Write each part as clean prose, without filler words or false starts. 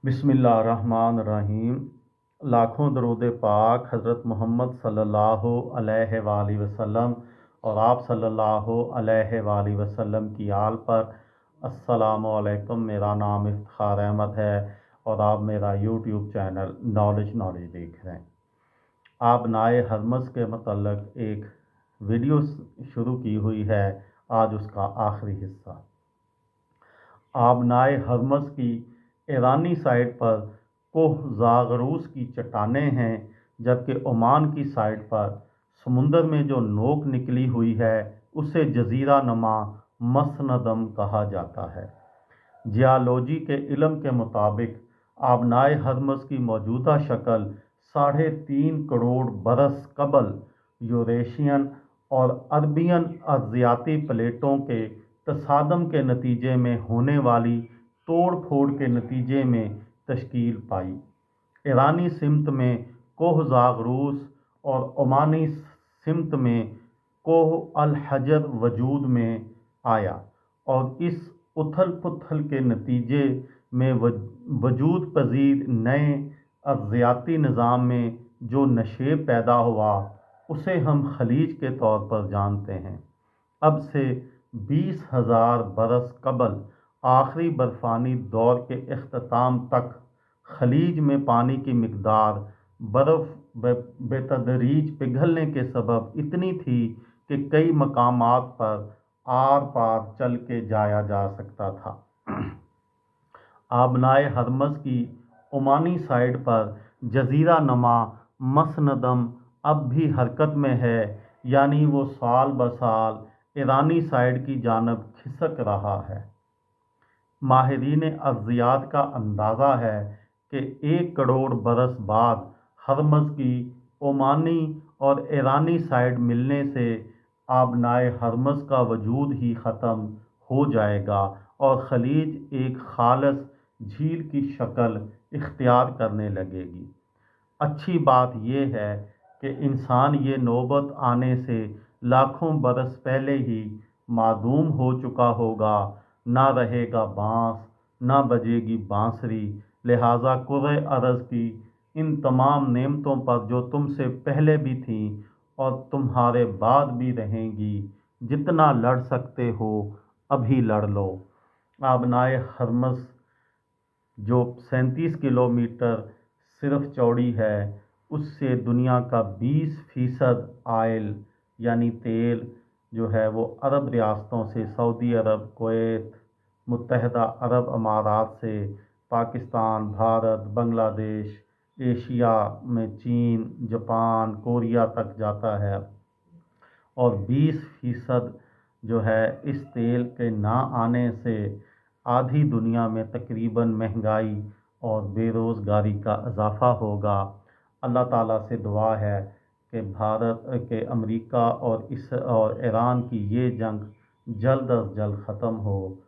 बिस्मिल्लाहिर्रहमानिर्रहीम। लाखों दरूद पाक हज़रत मोहम्मद सल्लल्लाहु अलैहि वालैहि वसल्लम और आप सल्लल्लाहु अलैहि वालैहि वसल्लम की आल पर। अस्सलामु अलैकुम। मेरा नाम इफ्तिखार अहमद है और आप मेरा यूट्यूब चैनल नॉलेज देख रहे हैं। आबनाए हरमज़ के मतलब एक वीडियो शुरू की हुई है, आज उसका आखिरी हिस्सा। आबनाए हरमज़ की ईरानी साइड पर कोह ज़ागरूस की चट्टानें हैं, जबकि ओमान की साइड पर समुंदर में जो नोक निकली हुई है उसे जजीरा नुमा मसनदम कहा जाता है। जियालॉजी के इल्म के मुताबिक आबनाए हरमज़ की मौजूदा शक्ल 3.5 करोड़ बरस कबल यूरेशियन और अरबियन अर्ज़ियाती प्लेटों के तसादम के नतीजे में होने वाली तोड़ फोड़ के नतीजे में तश्कील पाई। ईरानी सिमत में कोह ज़ागरूस और ओमानी सिमत में कोह अल हजर वजूद में आया और इस उथल पुथल के नतीजे में वजूद पजीर नए अर्ज़ियाती निज़ाम में जो नशेब पैदा हुआ उसे हम खलीज के तौर पर जानते हैं। अब से 20,000 बरस कबल आखिरी बर्फ़ानी दौर के इख्तिताम तक खलीज में पानी की मिकदार बर्फ़ बेतदरीज पिघलने के सबब इतनी थी कि कई मकामात पर आर पार चल के जाया जा सकता था। आबनाए हरमज़ की ओमानी साइड पर जजीरा नुमा मसनदम अब भी हरकत में है, यानी वो साल ब साल ईरानी साइड की जानब खिसक रहा है। माहिरीन अर्ज़ियात का अंदाज़ा है कि 1 करोड़ बरस बाद हरमज़ की ओमानी और ईरानी साइड मिलने से आबनाए हरमज़ का वजूद ही ख़त्म हो जाएगा और खलीज एक खालिस झील की शक्ल इख्तियार करने लगेगी। अच्छी बात यह है कि इंसान ये नौबत आने से लाखों बरस पहले ही मादूम हो चुका होगा। ना रहेगा बांस, ना बजेगी बांसुरी, लिहाजा कुर्रे अरज़ की इन तमाम नेमतों पर जो तुमसे पहले भी थीं और तुम्हारे बाद भी रहेंगी, जितना लड़ सकते हो अभी लड़ लो। आबनाए हरमज़ जो 37 किलोमीटर सिर्फ चौड़ी है, उससे दुनिया का 20% आयल यानी तेल जो है वो अरब रियासतों से, सऊदी अरब, कुवैत, मुत्तहदा अरब अमारात से, पाकिस्तान, भारत, बांग्लादेश, एशिया में चीन, जापान, कोरिया तक जाता है और 20% जो है इस तेल के ना आने से आधी दुनिया में तकरीबन महंगाई और बेरोज़गारी का इजाफ़ा होगा। अल्लाह ताला से दुआ है कि भारत के अमेरिका और ईरान की ये जंग जल्द अज जल्द ख़त्म हो।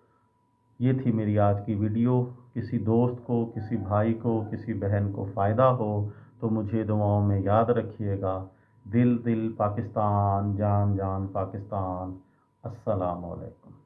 ये थी मेरी आज की वीडियो। किसी दोस्त को, किसी भाई को, किसी बहन को फ़ायदा हो तो मुझे दुआओं में याद रखिएगा। दिल दिल पाकिस्तान, जान जान पाकिस्तान। अस्सलामु अलैकुम।